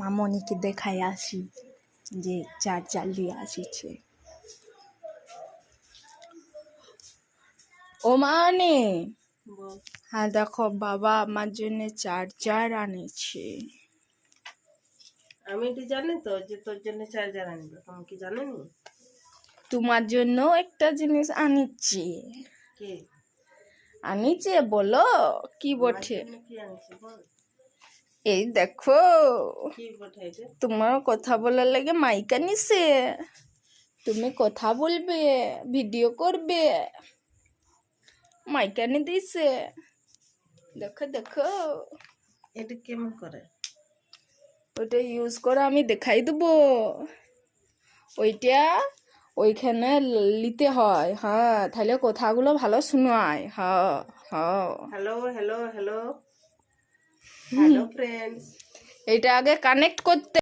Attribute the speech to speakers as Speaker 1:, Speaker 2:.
Speaker 1: মামনিকে দেখাই আসি যে চার্জার দিয়ে আসিছে। ও মানে হ্যাঁ দেখো বাবা আমার জন্য চার্জার আনেছে।
Speaker 2: আমি তো জানি তো যে তোর জন্য চার্জার আনবে, তুমি কি জানো নি?
Speaker 1: তোমার জন্য একটা জিনিস আনিছি।
Speaker 2: কে
Speaker 1: আনিছে বলো কি বটে?
Speaker 2: কি আনছে বল?
Speaker 1: এই দেখো
Speaker 2: কি বটে এটা?
Speaker 1: তোমার কথা বলার লাগে মাইক আনিছে, তুমি কথা বলবে, ভিডিও করবে, মাইক আনি দিছে। দেখো দেখো
Speaker 2: এটা কেমন করে?
Speaker 1: ওইটা ইউজ করে আমি দেখাই দেবো। ওইটা ওইখানে নিতে হয়, হ্যাঁ, তাহলে কথাগুলো ভালো শোনায়। হ্যাঁ হ্যাঁ
Speaker 2: hello hello hello hello friends.
Speaker 1: এটা আগে কানেক্ট করতে